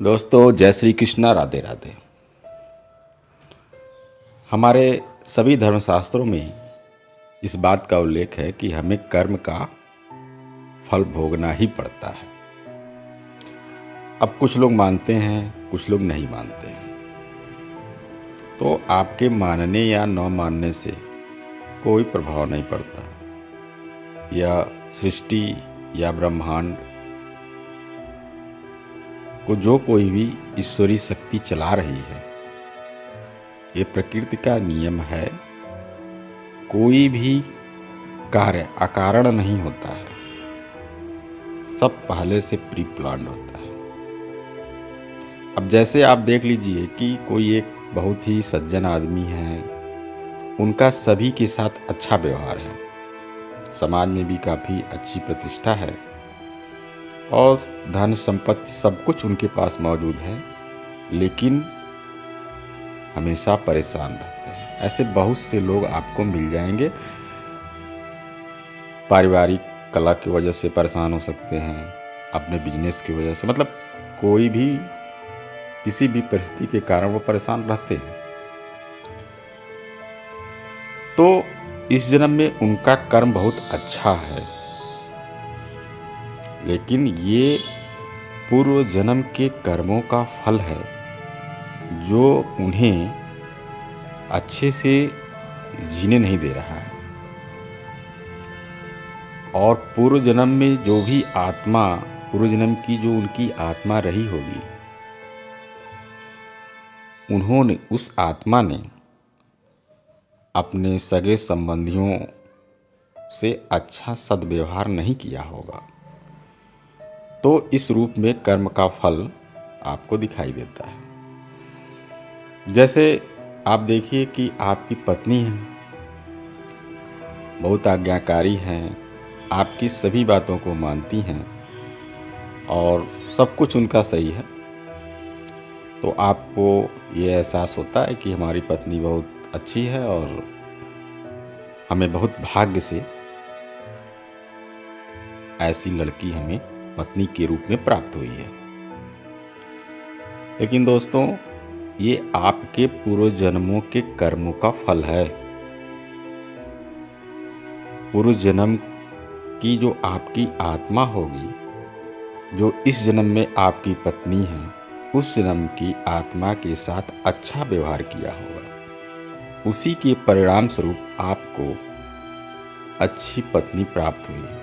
दोस्तों, जय श्री कृष्णा, राधे राधे। हमारे सभी धर्मशास्त्रों में इस बात का उल्लेख है कि हमें कर्म का फल भोगना ही पड़ता है। अब कुछ लोग मानते हैं, कुछ लोग नहीं मानते हैं। तो आपके मानने या न मानने से कोई प्रभाव नहीं पड़ता। यह सृष्टि या ब्रह्मांड को जो कोई भी ईश्वरीय शक्ति चला रही है, ये प्रकृति का नियम है। कोई भी कार्य अकारण नहीं होता है, सब पहले से प्री प्लान्ड होता है। अब जैसे आप देख लीजिए कि कोई एक बहुत ही सज्जन आदमी है, उनका सभी के साथ अच्छा व्यवहार है, समाज में भी काफ़ी अच्छी प्रतिष्ठा है और धन संपत्ति सब कुछ उनके पास मौजूद है, लेकिन हमेशा परेशान रहते हैं। ऐसे बहुत से लोग आपको मिल जाएंगे। पारिवारिक कला की वजह से परेशान हो सकते हैं, अपने बिजनेस की वजह से, मतलब कोई भी किसी भी परिस्थिति के कारण वो परेशान रहते हैं। तो इस जन्म में उनका कर्म बहुत अच्छा है, लेकिन ये पूर्व जन्म के कर्मों का फल है जो उन्हें अच्छे से जीने नहीं दे रहा है। और पूर्व जन्म में जो भी आत्मा, पूर्व जन्म की जो उनकी आत्मा रही होगी, उन्होंने, उस आत्मा ने अपने सगे संबंधियों से अच्छा सद्व्यवहार नहीं किया होगा, तो इस रूप में कर्म का फल आपको दिखाई देता है। जैसे आप देखिए कि आपकी पत्नी है, बहुत आज्ञाकारी हैं, आपकी सभी बातों को मानती हैं और सब कुछ उनका सही है, तो आपको ये एहसास होता है कि हमारी पत्नी बहुत अच्छी है और हमें बहुत भाग्य से ऐसी लड़की हमें पत्नी के रूप में प्राप्त हुई है। लेकिन दोस्तों, ये आपके पूर्व जन्मों के कर्मों का फल है। पूर्व जन्म की जो आपकी आत्मा होगी, जो इस जन्म में आपकी पत्नी है, उस जन्म की आत्मा के साथ अच्छा व्यवहार किया होगा, उसी के परिणाम स्वरूप आपको अच्छी पत्नी प्राप्त हुई है।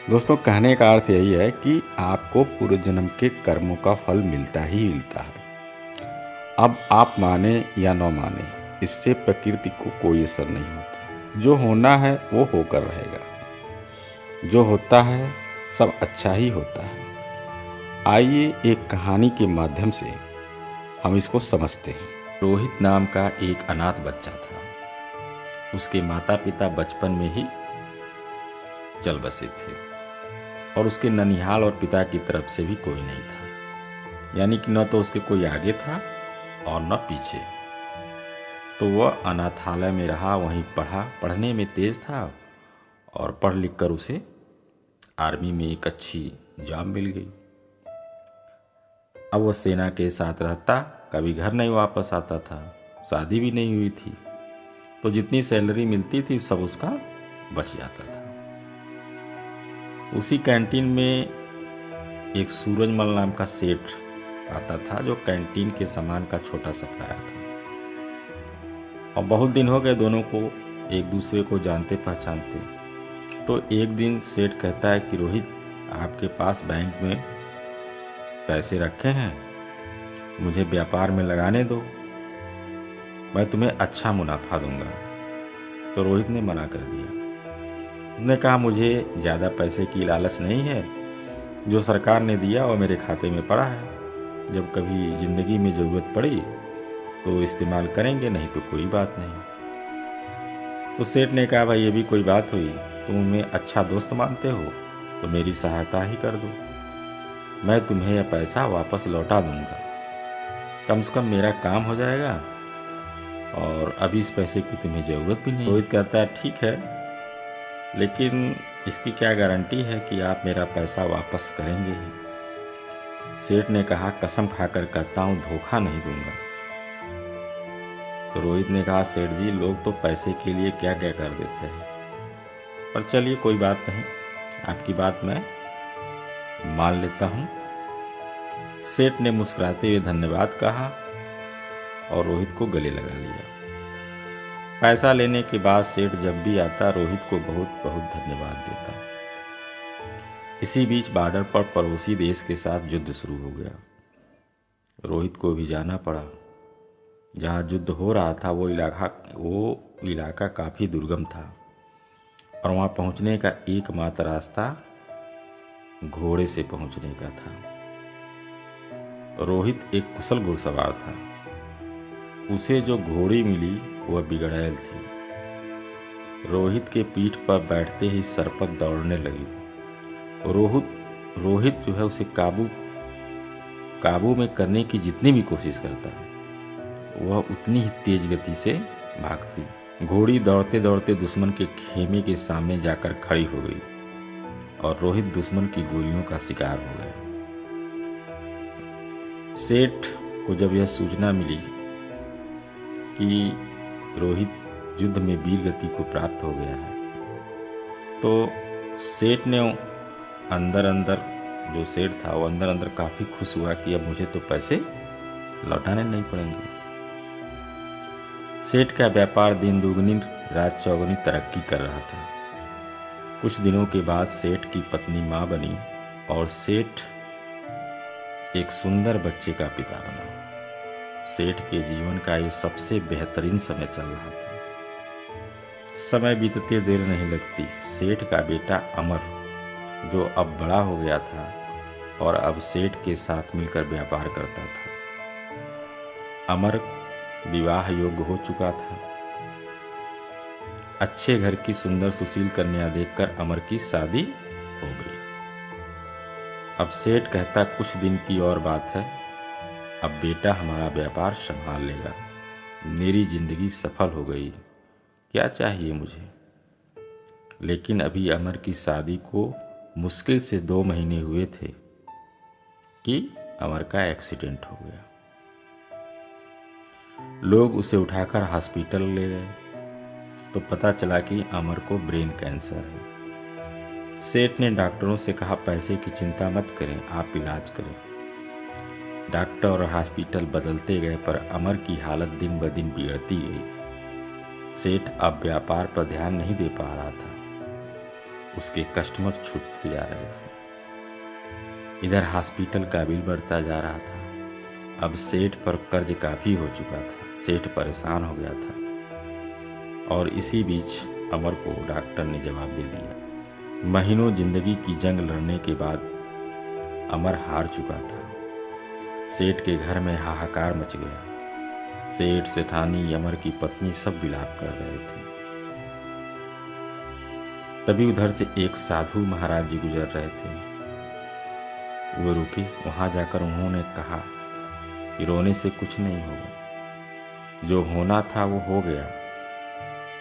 दोस्तों, कहने का अर्थ यही है कि आपको पूर्व जन्म के कर्मों का फल मिलता ही मिलता है। अब आप माने या न माने, इससे प्रकृति को कोई असर नहीं होता। जो होना है वो होकर रहेगा, जो होता है सब अच्छा ही होता है। आइए एक कहानी के माध्यम से हम इसको समझते हैं। रोहित नाम का एक अनाथ बच्चा था। उसके माता पिता बचपन में ही चल बसे थे और उसके ननिहाल और पिता की तरफ से भी कोई नहीं था, यानी कि न तो उसके कोई आगे था और न पीछे। तो वह अनाथालय में रहा, वहीं पढ़ा, पढ़ने में तेज था और पढ़ लिख कर उसे आर्मी में एक अच्छी जॉब मिल गई। अब वह सेना के साथ रहता, कभी घर नहीं वापस आता था, शादी भी नहीं हुई थी, तो जितनी सैलरी मिलती थी सब उसका बच जाता था। उसी कैंटीन में एक सूरजमल नाम का सेठ आता था, जो कैंटीन के सामान का छोटा सप्लायर था। और बहुत दिन हो गए दोनों को एक दूसरे को जानते पहचानते। तो एक दिन सेठ कहता है कि रोहित, आपके पास बैंक में पैसे रखे हैं, मुझे व्यापार में लगाने दो, मैं तुम्हें अच्छा मुनाफा दूंगा। तो रोहित ने मना कर दिया। उसने कहा, मुझे ज़्यादा पैसे की लालच नहीं है, जो सरकार ने दिया वो मेरे खाते में पड़ा है, जब कभी ज़िंदगी में ज़रूरत पड़ी तो इस्तेमाल करेंगे, नहीं तो कोई बात नहीं। तो सेठ ने कहा, भाई ये भी कोई बात हुई, तुम हमें अच्छा दोस्त मानते हो तो मेरी सहायता ही कर दो, मैं तुम्हें यह पैसा वापस लौटा दूंगा, कम से कम मेरा काम हो जाएगा और अभी इस पैसे की तुम्हें ज़रूरत भी नहीं। रोहित कहता है, ठीक है, लेकिन इसकी क्या गारंटी है कि आप मेरा पैसा वापस करेंगे ही। सेठ ने कहा, कसम खाकर कहता हूँ धोखा नहीं दूंगा। तो रोहित ने कहा, सेठ जी लोग तो पैसे के लिए क्या क्या कर देते हैं, पर चलिए कोई बात नहीं, आपकी बात मैं मान लेता हूँ। सेठ ने मुस्कुराते हुए धन्यवाद कहा और रोहित को गले लगा लिया। पैसा लेने के बाद सेठ जब भी आता रोहित को बहुत बहुत धन्यवाद देता। इसी बीच बॉर्डर पर पड़ोसी देश के साथ युद्ध शुरू हो गया। रोहित को भी जाना पड़ा। जहाँ युद्ध हो रहा था वो इलाका काफ़ी दुर्गम था और वहाँ पहुँचने का एकमात्र रास्ता घोड़े से पहुँचने का था। रोहित एक कुशल घुड़सवार था। उसे जो घोड़ी मिली वह बिगड़ैल थी। रोहित के पीठ पर बैठते ही सरपत दौड़ने लगी। रोहित जो है उसे काबू में करने की जितनी भी कोशिश करता वह उतनी ही तेज गति से भागती। घोड़ी दौड़ते दौड़ते दुश्मन के खेमे के सामने जाकर खड़ी हो गई और रोहित दुश्मन की गोलियों का शिकार हो गया। सेठ को जब यह सूचना मिली कि रोहित युद्ध में वीर गति को प्राप्त हो गया है, तो सेठ ने अंदर जो सेठ था वो अंदर काफ़ी खुश हुआ कि अब मुझे तो पैसे लौटाने नहीं पड़ेंगे। सेठ का व्यापार दिन दुगनी रात चौगुनी तरक्की कर रहा था। कुछ दिनों के बाद सेठ की पत्नी माँ बनी और सेठ एक सुंदर बच्चे का पिता बना। सेठ के जीवन का ये सबसे बेहतरीन समय चल रहा था। समय बीतते देर नहीं लगती। सेठ का बेटा अमर, जो अब बड़ा हो गया था और अब सेठ के साथ मिलकर व्यापार करता था। अमर विवाह योग्य हो चुका था। अच्छे घर की सुंदर सुशील कन्या देखकर अमर की शादी हो गई। अब सेठ कहता, कुछ दिन की और बात है, अब बेटा हमारा व्यापार संभाल लेगा। मेरी जिंदगी सफल हो गई, क्या चाहिए मुझे। लेकिन अभी अमर की शादी को मुश्किल से 2 महीने हुए थे कि अमर का एक्सीडेंट हो गया। लोग उसे उठाकर हॉस्पिटल ले गए तो पता चला कि अमर को ब्रेन कैंसर है। सेठ ने डॉक्टरों से कहा, पैसे की चिंता मत करें, आप इलाज करें। डॉक्टर और हॉस्पिटल बदलते गए पर अमर की हालत दिन ब दिन बिगड़ती गई। सेठ अब व्यापार पर ध्यान नहीं दे पा रहा था। उसके कस्टमर छूटते जा रहे थे। इधर हॉस्पिटल का बिल बढ़ता जा रहा था। अब सेठ पर कर्ज काफ़ी हो चुका था। सेठ परेशान हो गया था और इसी बीच अमर को डॉक्टर ने जवाब दे दिया। महीनों जिंदगी की जंग लड़ने के बाद अमर हार चुका था। सेठ के घर में हाहाकार मच गया। सेठ, सेठानी, अमर की पत्नी सब विलाप कर रहे थे। तभी उधर से एक साधु महाराज जी गुजर रहे थे। वो रुके। वहां जाकर उन्होंने कहा कि रोने से कुछ नहीं होगा, जो होना था वो हो गया।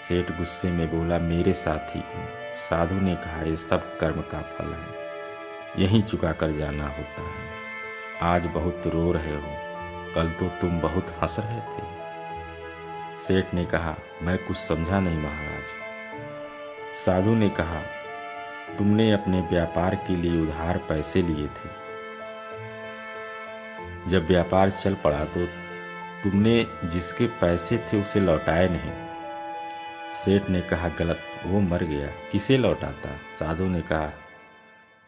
सेठ गुस्से में बोला, मेरे साथी क्यों? साधु ने कहा, ये सब कर्म का फल है, यहीं चुका कर जाना होता है। आज बहुत रो रहे हो, कल तो तुम बहुत हंस रहे थे। सेठ ने कहा, मैं कुछ समझा नहीं महाराज। साधु ने कहा, तुमने अपने व्यापार के लिए उधार पैसे लिए थे। जब व्यापार चल पड़ा तो तुमने जिसके पैसे थे उसे लौटाए नहीं। सेठ ने कहा, गलत, वो मर गया, किसे लौटाता? साधु ने कहा,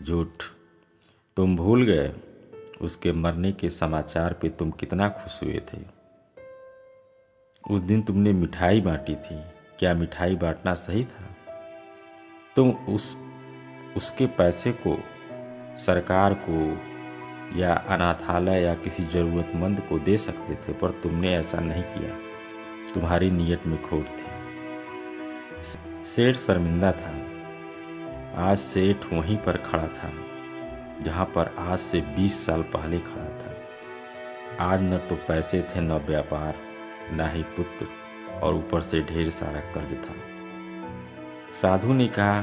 झूठ, तुम भूल गए उसके मरने के समाचार पे तुम कितना खुश हुए थे। उस दिन तुमने मिठाई बांटी थी। क्या मिठाई बांटना सही था? तुम उसके पैसे को सरकार को या अनाथालय या किसी ज़रूरतमंद को दे सकते थे, पर तुमने ऐसा नहीं किया। तुम्हारी नीयत में खोट थी। सेठ शर्मिंदा था। आज सेठ वहीं पर खड़ा था जहाँ पर आज से 20 साल पहले खड़ा था। आज न तो पैसे थे, न व्यापार, न ही पुत्र, और ऊपर से ढेर सारा कर्ज था। साधु ने कहा,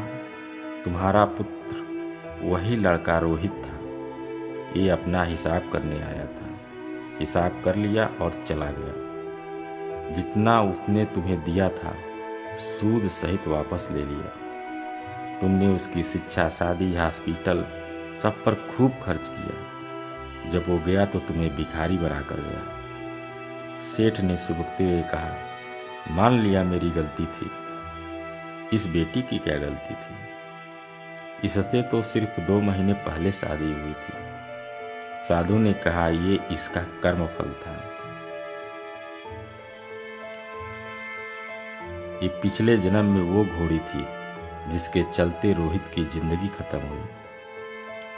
तुम्हारा पुत्र वही लड़का रोहित था। ये अपना हिसाब करने आया था। हिसाब कर लिया और चला गया। जितना उसने तुम्हें दिया था सूद सहित वापस ले लिया। तुमने उसकी शिक्षा, शादी, हॉस्पिटल सब पर खूब खर्च किया। जब वो गया तो तुम्हें भिखारी बना कर गया। सेठ ने सुबकते हुए कहा, मान लिया मेरी गलती थी। इस बेटी की क्या गलती थी? इससे तो सिर्फ 2 महीने पहले शादी हुई थी। साधु ने कहा, ये इसका कर्म फल था। ये पिछले जन्म में वो घोड़ी थी जिसके चलते रोहित की जिंदगी खत्म हुई।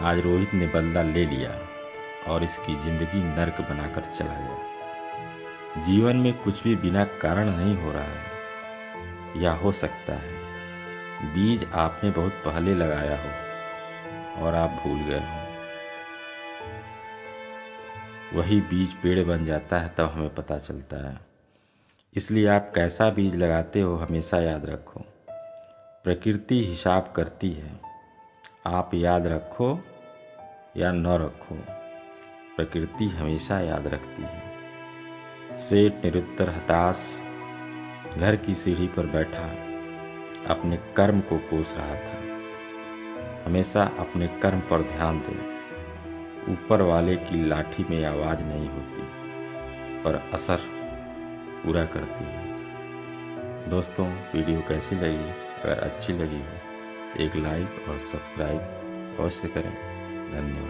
आज रोहित ने बदला ले लिया और इसकी जिंदगी नर्क बनाकर चला गया। जीवन में कुछ भी बिना कारण नहीं हो रहा है। या हो सकता है बीज आपने बहुत पहले लगाया हो और आप भूल गए हो। वही बीज पेड़ बन जाता है तब हमें पता चलता है। इसलिए आप कैसा बीज लगाते हो हमेशा याद रखो। प्रकृति हिसाब करती है, आप याद रखो या न रखो, प्रकृति हमेशा याद रखती है। सेठ निरुत्तर हताश घर की सीढ़ी पर बैठा अपने कर्म को कोस रहा था। हमेशा अपने कर्म पर ध्यान दें। ऊपर वाले की लाठी में आवाज़ नहीं होती पर असर पूरा करती है। दोस्तों, वीडियो कैसी लगी? अगर अच्छी लगी हो एक लाइक और सब्सक्राइब अवश्य करें। धन्यवाद।